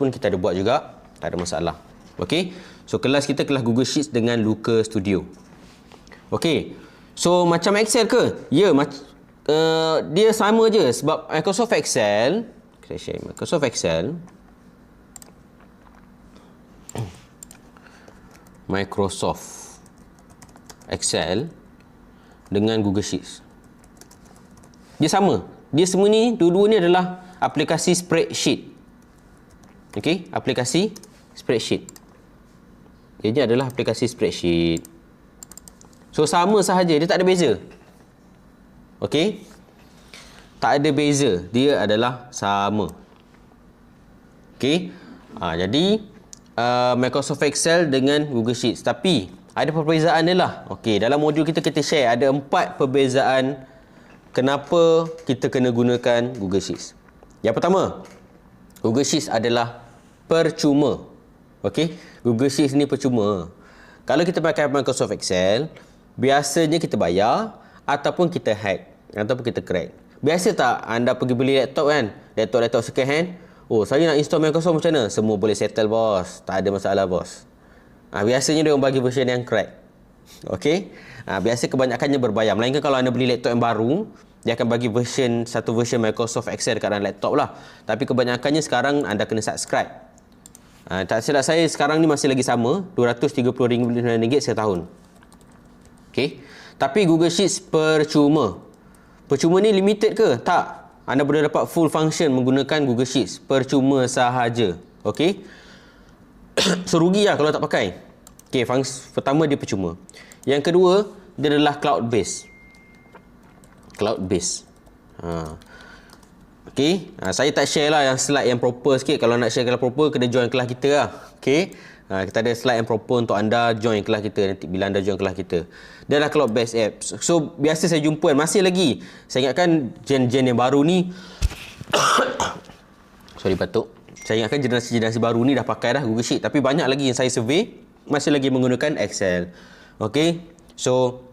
pun kita ada buat juga, tak ada masalah. Okey. So kelas kita kelas Google Sheets dengan Looker Studio. Okey. So macam Excel ke? Ya, dia sama je sebab Microsoft Excel, kita share Microsoft Excel. Microsoft Excel dengan Google Sheets. Dia sama. Dia semua ni, dua-dua ni adalah aplikasi spreadsheet. Okey, aplikasi spreadsheet. Dia adalah aplikasi spreadsheet. So sama sahaja, dia tak ada beza. Okey? Tak ada beza, dia adalah sama. Okey? Jadi Microsoft Excel dengan Google Sheets. Tapi ada perbezaan dia lah. Okey, dalam modul kita share ada 4 perbezaan kenapa kita kena gunakan Google Sheets. Yang pertama, Google Sheets adalah percuma. Okey? Google Sheets ni percuma. Kalau kita pakai Microsoft Excel, biasanya kita bayar ataupun kita hack ataupun kita crack. Biasa tak anda pergi beli laptop kan? Laptop second hand. Oh, saya nak install Microsoft macam mana? Semua boleh settle bos. Tak ada masalah bos. Biasanya dia orang bagi version yang crack. Okey? Biasa kebanyakannya berbayar. Melainkan kalau anda beli laptop yang baru, dia akan bagi satu version Microsoft Excel dekat dalam laptop lah. Tapi kebanyakannya sekarang anda kena subscribe. Tak silap saya sekarang ni masih lagi sama, RM230 setahun. Okey. Tapi Google Sheets percuma. Percuma ni limited ke? Tak. Anda boleh dapat full function menggunakan Google Sheets. Percuma sahaja. Okey. So rugi lah kalau tak pakai. Okey, pertama dia percuma. Yang kedua, dia adalah cloud based. Cloud based. Okey, saya tak share lah yang slide yang proper sikit. Kalau nak share kelas proper, kena join kelas kita lah. Okey, kita ada slide yang proper untuk anda join kelas kita nanti bila anda join kelas kita. Dia adalah cloud based apps. So biasa saya jumpa masih lagi. Saya ingatkan gen-gen yang baru ni sorry batuk. Saya ingatkan generasi baru ni dah pakai dah Google Sheet, tapi banyak lagi yang saya survey masih lagi menggunakan Excel. Okey. So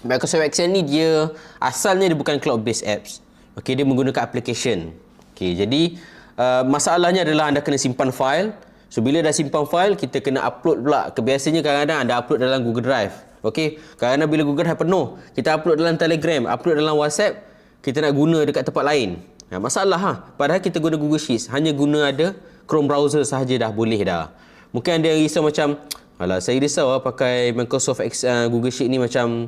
Microsoft Excel ni dia asalnya dia bukan cloud based apps. Okey, dia menggunakan application. Okey, jadi masalahnya adalah anda kena simpan file. So bila dah simpan file, kita kena upload pula. Biasanya kadang-kadang anda upload dalam Google Drive. Okey, kadang-kadang bila Google Drive penuh, kita upload dalam Telegram, upload dalam WhatsApp, kita nak guna dekat tempat lain. Masalah padahal kita guna Google Sheets, hanya guna ada Chrome browser sahaja dah boleh dah. Mungkin ada yang risau macam, alah saya risau pakai Microsoft Google Sheet ni macam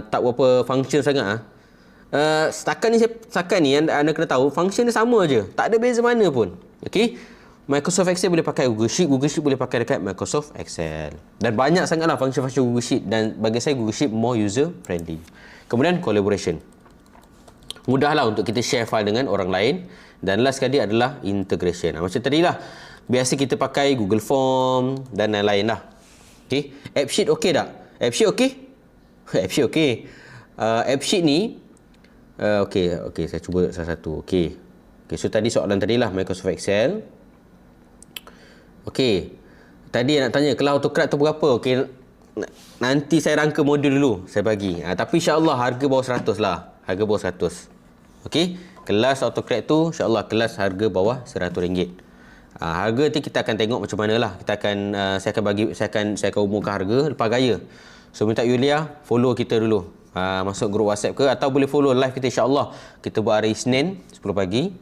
tak berapa function sangat setakat ni anda kena tahu function dia sama je, tak ada beza mana pun. Okey, Microsoft Excel boleh pakai Google Sheet boleh pakai dekat Microsoft Excel, dan banyak sangatlah function-function Google Sheet, dan bagi saya Google Sheet more user friendly. Kemudian collaboration, mudahlah untuk kita share file dengan orang lain, dan last sekali adalah integration. Macam tadi lah, biasa kita pakai Google Form dan lain-lain lah. Okey, AppSheet okey tak? AppSheet okey? AppSheet okey. AppSheet ni okey, saya cuba salah satu. Okey, so tadi soalan tadi lah Microsoft Excel. Okey, tadi nak tanya kelas AutoCAD tu berapa? Okey, nanti saya rangka modul dulu saya bagi. Tapi insya-Allah harga bawah 100 lah. Harga bawah 100. Okey, kelas AutoCAD tu insya-Allah kelas harga bawah RM100. Harga tu kita akan tengok macam mana lah. Kita akan saya akan umumkan harga lepas gaya. So minta Yulia follow kita dulu. Masuk grup WhatsApp ke, atau boleh follow live kita insya-Allah. Kita buat hari Isnin 10 pagi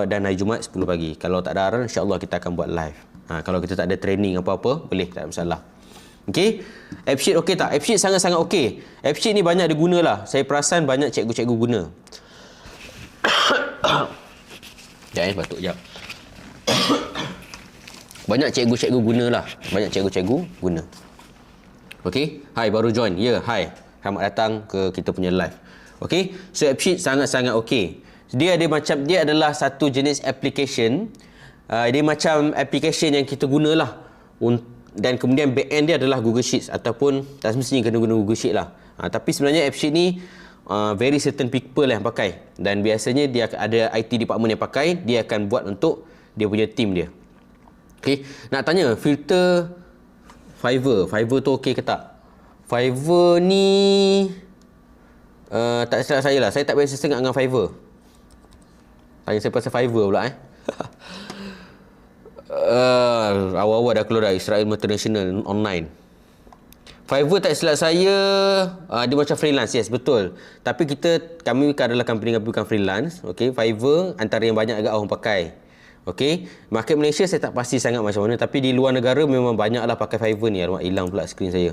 dan hari Jumaat 10 pagi. Kalau tak ada aran insya-Allah kita akan buat live. Kalau kita tak ada training apa-apa, boleh, tak ada masalah. Okey. AppSheet okey tak? AppSheet sangat-sangat okey. AppSheet ni banyak diguna lah. Saya perasan banyak cikgu-cikgu guna. Sekejap batuk sekejap. Banyak cikgu-cikgu guna lah. Banyak cikgu-cikgu guna. Okey. Hai, baru join. Ya, hai. Selamat datang ke kita punya live. Okey. So AppSheet sangat-sangat okey. Dia adalah satu jenis application. Dia macam application yang kita gunalah. Dan kemudian back end dia adalah Google Sheets, ataupun tak semestinya kena guna Google Sheets lah. Tapi sebenarnya AppSheet ni very certain people yang pakai, dan biasanya dia ada IT department yang pakai. Dia akan buat untuk dia punya team dia. Okey, nak tanya filter Fiverr tu okey ke tak? Fiverr ni tak silap saya lah, saya tak biasa sangat dengan Fiverr. Tanya saya pasal Fiverr pula Awal-awal dah keluar dah, Israel Multinational online. Fiverr tak silap saya, dia macam freelance, yes, betul. Tapi kami adalah company bukan freelance. Okay, Fiverr antara yang banyak agak orang pakai. Okay, market Malaysia saya tak pasti sangat macam mana. Tapi di luar negara memang banyaklah pakai Fiverr ni. Alamak, hilang pula skrin saya.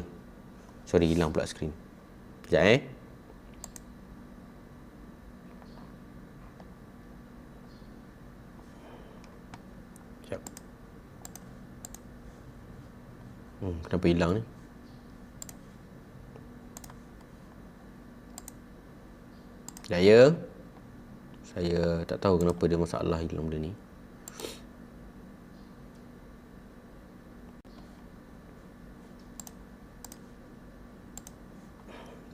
Sorry, hilang pula skrin. Sekejap Sekejap. Kenapa hilang ni? Saya tak tahu kenapa dia masalah hilang benda ni.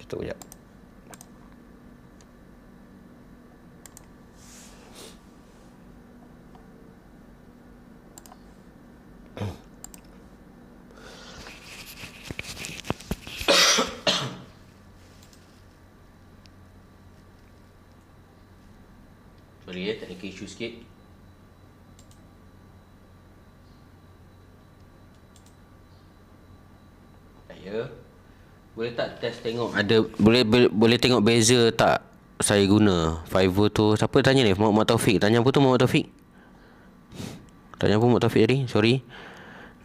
Kita sekejap. Sorry technical issue sikit. Boleh tak test tengok ada boleh tengok beza tak saya guna Fiverr tu. Siapa tanya ni? Muhammad Taufik. Tanya apa tu Muhammad Taufik? Tanya apa Muhammad Taufik tadi? Sorry.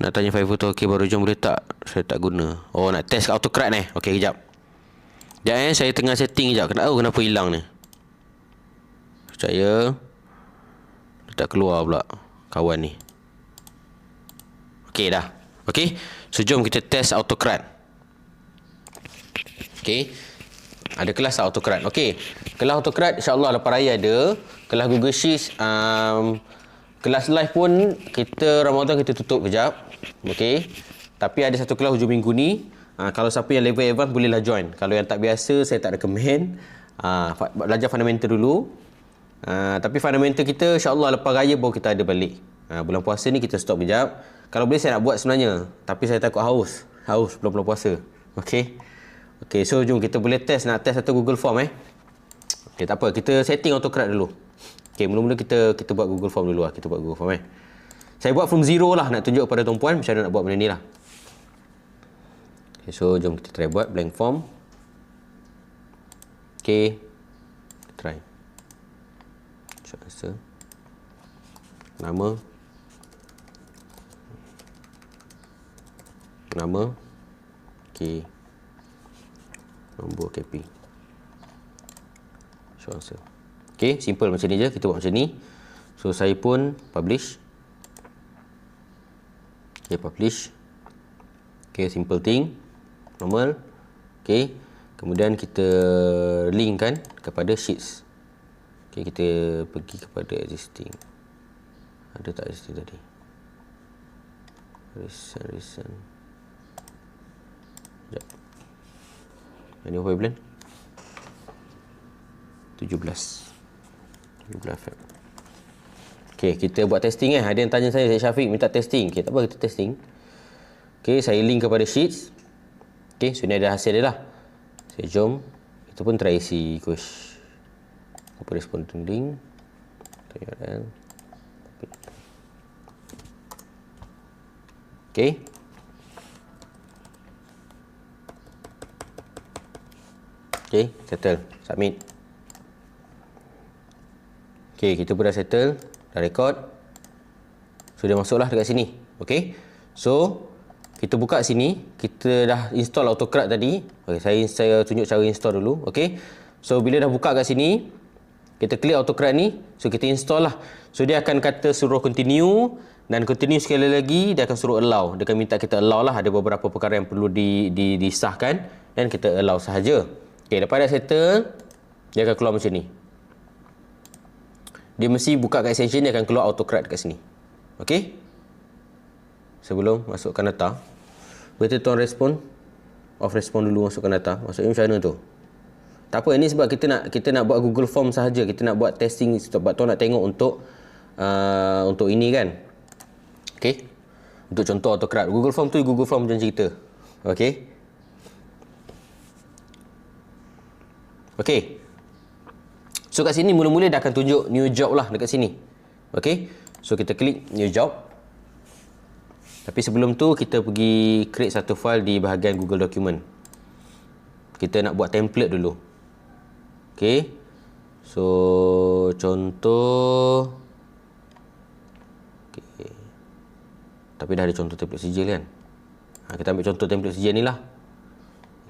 Nak tanya Fiverr tu. Okey, baru jom boleh tak? Saya tak guna. Oh, nak test AutoCAD ni. Okey, kejap. Sekejap saya tengah setting kejap. Kenapa hilang ni? Percaya dia tak keluar pula kawan ni. Okey dah. Okey, so jom kita test AutoCAD. Okey, ada kelas AutoCAD. Okey, kelas AutoCAD insyaAllah lepas raya ada. Kelas Google Sheets, kelas live pun kita Ramadan kita tutup kejap. Okey, tapi ada satu kelas hujung minggu ni. Kalau siapa yang level advance bolehlah join. Kalau yang tak biasa saya tak recommend. Belajar fundamental dulu. Tapi fundamental kita insyaAllah lepas raya baru kita ada balik. Bulan puasa ni kita stop kejap. Kalau boleh saya nak buat sebenarnya, tapi saya takut haus bulan puasa. Okey. Okey, so jom kita boleh nak test satu Google Form Okey, tak apa, kita setting AutoCAD dulu. Okey, mula-mula kita buat Google Form dulu lah. Kita buat Google Form Saya buat from zero lah, nak tunjuk kepada tuan-puan macam mana nak buat benda ni lah. Okey, so jom kita try buat blank form. Okey, try. Short answer. Nama. Okey. Nombor KP. Short answer. Okey, simple macam ni je. Kita buat macam ni. So saya pun publish. Okey, publish. Okey, simple thing. Normal. Okey. Kemudian kita linkkan kepada sheets. Okey, kita pergi kepada existing. Ada tak existing tadi? Recent. Sekejap. Ini apa plan? 17 Feb. Okey, kita buat testing Ada yang tanya saya Syafiq minta testing. Okey, tak apa, kita testing. Okey, saya link kepada sheets. Okey, so ni ada hasil dia lah. Saya jom. Kita pun try isi question. Corresponding link. URL. Okey. Okey, settle. Submit. Okey, kita pun dah settle. Dah record. So, dia masuklah dekat sini. Okey. So, kita buka sini. Kita dah install AutoCAD tadi. Okey, saya tunjuk cara install dulu. Okey. So, bila dah buka kat sini, kita klik AutoCAD ni. So, kita install lah. So, dia akan kata suruh continue. Dan continue sekali lagi, dia akan suruh allow. Dia akan minta kita allow lah. Ada beberapa perkara yang perlu disahkan. Dan kita allow sahaja. Okey, lepas dah settle, dia akan keluar macam ni. Dia mesti buka kat extension, dia akan keluar AutoCAD kat sini. Okey? Sebelum masukkan data, betul tuan respon. Off respon dulu, masukkan data. Maksudnya macam mana tu? Tak apa, ini sebab kita nak buat Google Form sahaja. Kita nak buat testing sebab tuan nak tengok untuk ini kan. Okey? Untuk contoh AutoCAD. Google Form tu Google Form macam cerita. Okey? Okey. So kat sini mula-mula dah akan tunjuk new job lah dekat sini. Okey. So kita klik new job. Tapi sebelum tu kita pergi create satu file di bahagian Google Document. Kita nak buat template dulu. Okey. So contoh, okay. Tapi dah ada contoh template sijil kan. Kita ambil contoh template sijil ni lah.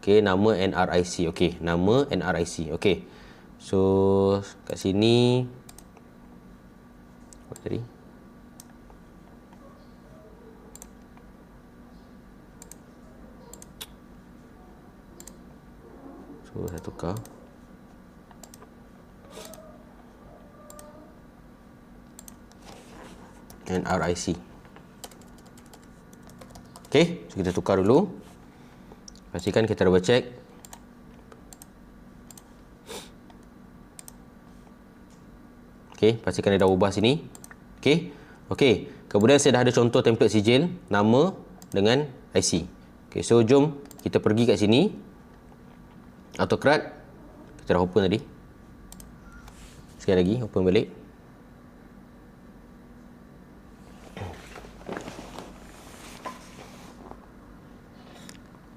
Okey, nama NRIC. Okey, nama NRIC. Okey. So kat sini apa tadi? So saya tukar. NRIC. Okey, so kita tukar dulu. Pastikan kita double check. Okey, pastikan dia dah ubah sini. Okey. Okey, kemudian saya dah ada contoh template sijil, nama dengan IC. Okey, so jom kita pergi kat sini. AutoCAD. Kita dah open tadi. Sekali lagi, open balik.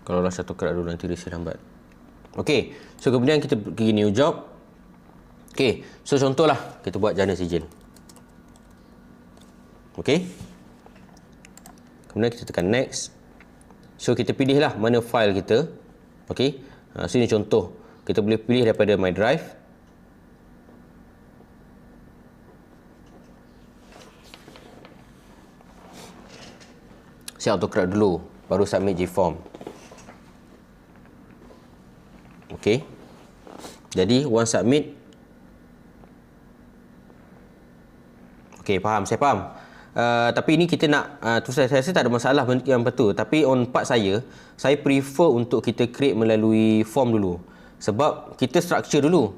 Kalau lah satu kerat dulu nanti reset lambat. Okey, so kemudian kita pergi new job. Okey, so contohlah kita buat jana sijil. Okey. Kemudian kita tekan next. So kita pilihlah mana file kita. Okey. So ini contoh. Kita boleh pilih daripada my drive. Saya AutoCAD dulu, baru submit JForm. Okey. Jadi once submit. Okey, faham, saya faham. Tapi ini kita nak tu saya rasa tak ada masalah yang betul, tapi on part saya prefer untuk kita create melalui form dulu. Sebab kita structure dulu,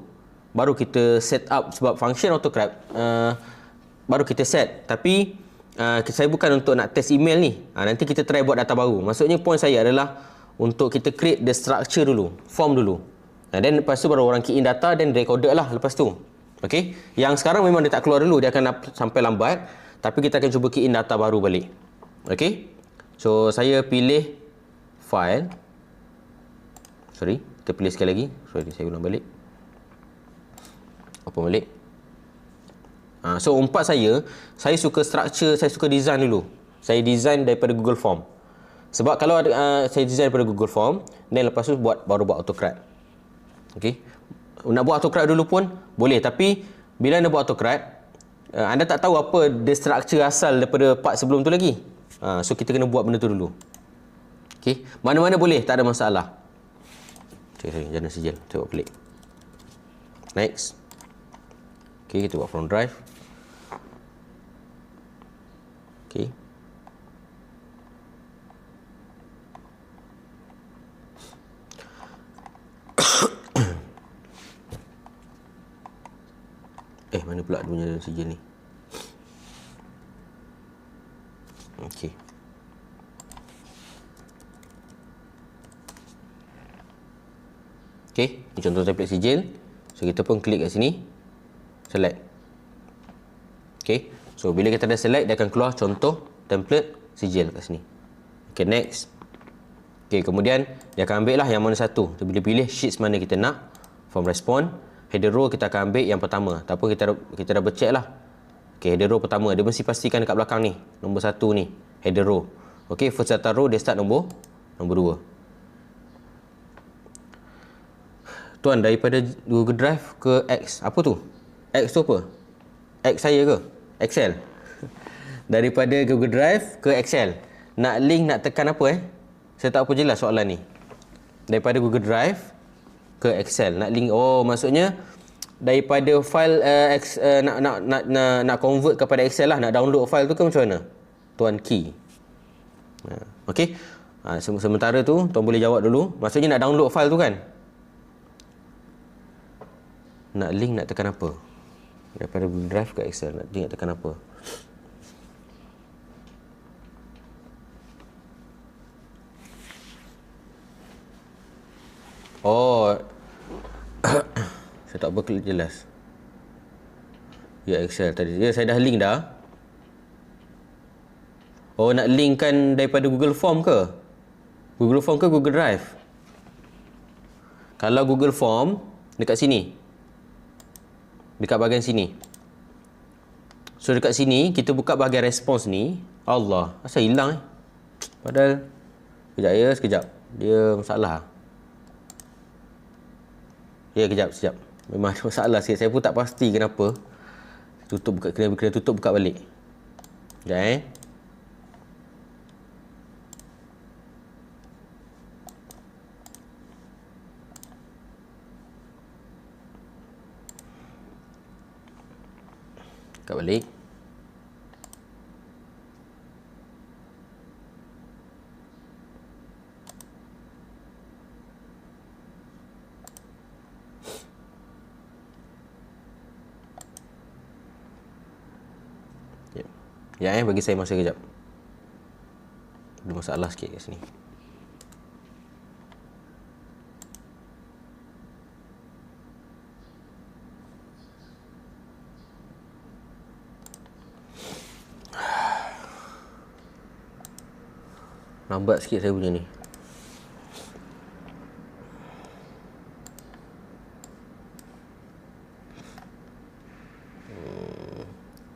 baru kita set up. Sebab function AutoCAD baru kita set. Tapi saya bukan untuk nak test email ni. Nanti kita try buat data baru. Maksudnya point saya adalah untuk kita create the structure dulu, form dulu. Dan lepas tu baru orang key in data dan recorded lah lepas tu. Okey. Yang sekarang memang dia tak keluar dulu, dia akan sampai lambat. Tapi kita akan cuba key in data baru balik. Okey. So saya pilih file. Sorry, kita pilih sekali lagi. Sorry, saya ulang balik. Open balik. So umpat saya suka structure, saya suka design dulu. Saya design daripada Google Form. Sebab kalau saya design daripada Google Form, dan lepas tu baru buat AutoCAD. Okey. Nak buat AutoCAD dulu pun boleh, tapi bila anda buat AutoCAD, anda tak tahu apa the structure asal daripada part sebelum tu lagi. So kita kena buat benda tu dulu. Okey, mana-mana boleh, tak ada masalah. Sorry, jana sijil. Kita buat pelik. Next. Okey, kita buat from drive. Okey. Mana pula dia punya sijil ni? Okey. Okey, ini contoh template sijil. So kita pun klik kat sini. Select. Okey. So bila kita dah select, dia akan keluar contoh template sijil kat sini. Okey, next. Okey, kemudian dia akan ambil lah yang mana satu. Kita boleh pilih sheets mana kita nak. Form response. Header row kita akan ambil yang pertama. Tak apa, kita dah check lah. Okey, header row pertama. Dia mesti pastikan dekat belakang ni. Nombor 1 ni. Header row. Okey, first data row dia start nombor 2. Tuan, daripada Google Drive ke X. Apa tu? X tu apa? X saya ke? Excel. Daripada Google Drive ke Excel. Nak link, nak tekan apa Saya tak apa jelas soalan ni. Daripada Google Drive ke Excel. Nak link, maksudnya daripada file nak convert kepada Excel lah, nak download file tu ke macam mana? Tuan key. Okey. Sementara tu tuan boleh jawab dulu. Maksudnya nak download file tu kan? Nak link, nak tekan apa? Daripada Google Drive ke Excel, nak link, nak tekan apa? Saya tak berklik jelas. Ya, Excel tadi. Ya, saya dah link dah. Oh, nak linkkan daripada Google Form ke? Google Form ke Google Drive? Kalau Google Form, dekat sini. Dekat bahagian sini. So, dekat sini, kita buka bahagian respons ni. Allah, asal hilang Padahal, sekejap ya, sekejap. Dia masalah. Ya, sekejap. Memang ada masalah sikit. Saya pun tak pasti kenapa. Kena tutup, buka balik. Sekejap Buka balik. Bagi saya masa kejap. Ada masalah sikit kat sini. Lambat sikit saya punya ni.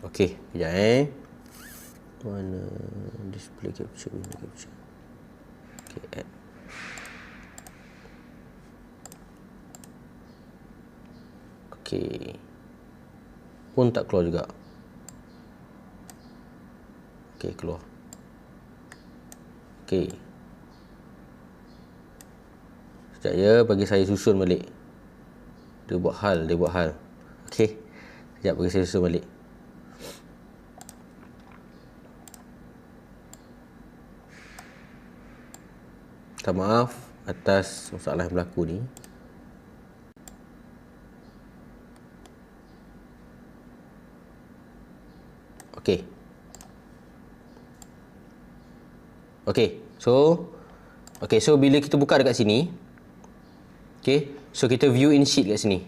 Okey, kejap Mana display capture, Okey, add. Okey. Pun tak keluar juga. Okey, keluar. Okey. Sekejap ya, bagi saya susun balik. Dia buat hal. Okey. Sekejap bagi saya susun balik. Minta maaf atas masalah yang berlaku ni. Okey. So bila kita buka dekat sini, so kita view in sheet kat sini.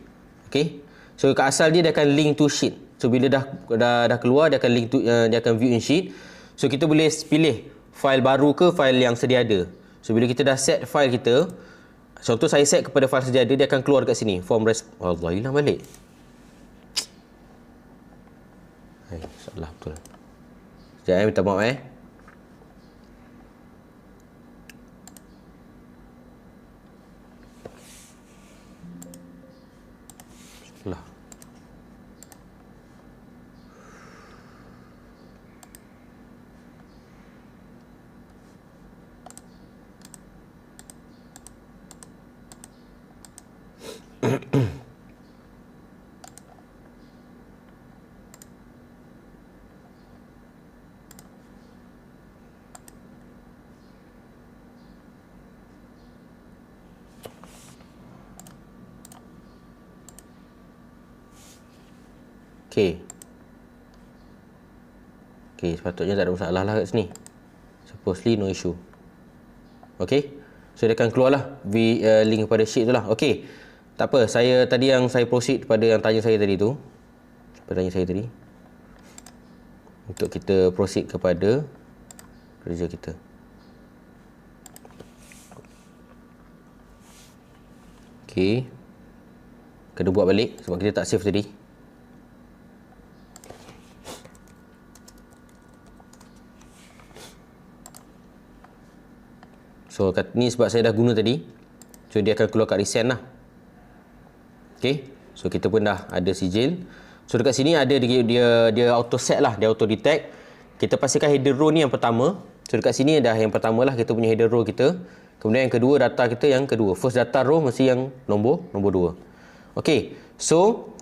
So kat asal dia akan link to sheet. So bila dah keluar, dia akan link to dia akan view in sheet. So kita boleh pilih file baru ke file yang sedia ada. So bila kita dah set file kita, contoh saya set kepada file sedia ada, dia akan keluar dekat sini. Form Allah, hilang balik. Salah betul. Sekejap minta maaf Salah. Okey, sepatutnya tak ada masalah lah kat sini. Supposedly no issue. So dia akan keluar lah link kepada sheet tu lah. Tak apa, tadi yang saya proceed pada yang tanya saya tadi tu. Untuk kita proceed kepada kerja kita. Kena buat balik sebab kita tak save tadi. So ni sebab saya dah guna tadi, so dia akan keluar kat resend lah. So kita pun dah ada sijil. So dekat sini ada dia auto set lah, dia auto detect. Kita pastikan header row ni yang pertama. So dekat sini dah yang pertama lah, kita punya header row kita. Kemudian yang kedua, data kita yang kedua. First data row mesti yang nombor 2. So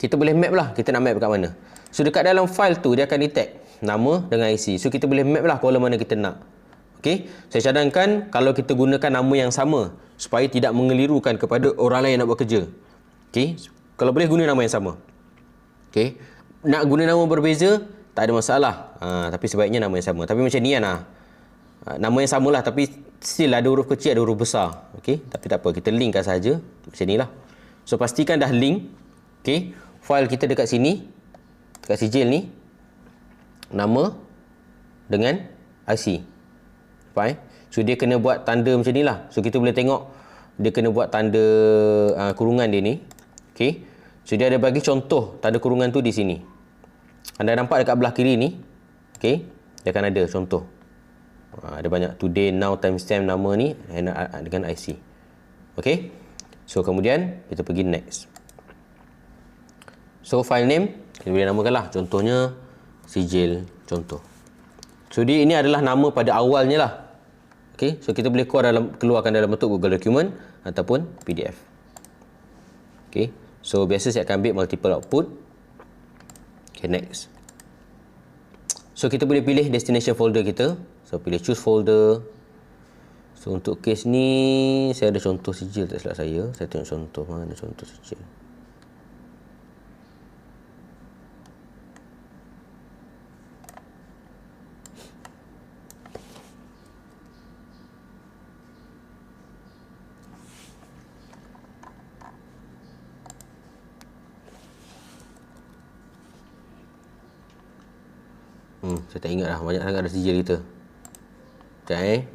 kita boleh map lah, kita nak map kat mana. So dekat dalam file tu dia akan detect nama dengan IC. So kita boleh map lah column mana kita nak. Saya cadangkan kalau kita gunakan nama yang sama supaya tidak mengelirukan kepada orang lain yang nak buat kerja. Kalau boleh guna nama yang sama. Nak guna nama berbeza, tak ada masalah. Tapi sebaiknya nama yang sama. Tapi macam ni kan nama yang sama lah, tapi still ada huruf kecil, ada huruf besar. Tapi tak apa, kita linkkan saja. Macam ni lah. So pastikan dah link. File kita dekat sini, dekat sijil ni. nama dengan IC. Faham? So dia kena buat tanda macam ni lah. So kita boleh tengok dia kena buat tanda kurungan dia ni. Okay. So dia ada bagi contoh tanda kurungan tu di sini. Anda nampak dekat belah kiri ni. Okay. Dia akan ada contoh. Ada banyak today, now, timestamp, nama ni dengan IC. Okay. So kemudian kita pergi next. So file name kita boleh namakan lah. Contohnya sijil contoh. So ini adalah nama pada awalnya lah. Okay. So kita boleh keluarkan dalam bentuk Google Document ataupun PDF. Okay. So biasa saya akan ambil multiple output. Okay, next. So kita boleh pilih destination folder kita. So pilih choose folder. So untuk case ni saya ada contoh sijil tak silap saya. Saya tengok contoh, mana contoh sijil. Saya tak ingat lah, banyak sangat ada sijil kita. Sekejap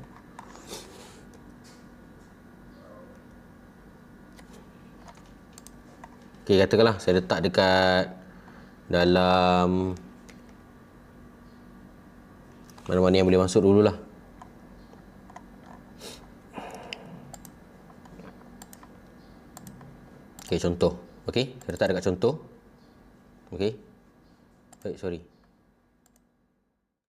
Okay, katakanlah saya letak dekat dalam mana-mana yang boleh masuk dululah. Okay, contoh. Okay, saya letak dekat contoh. Okay. Sorry.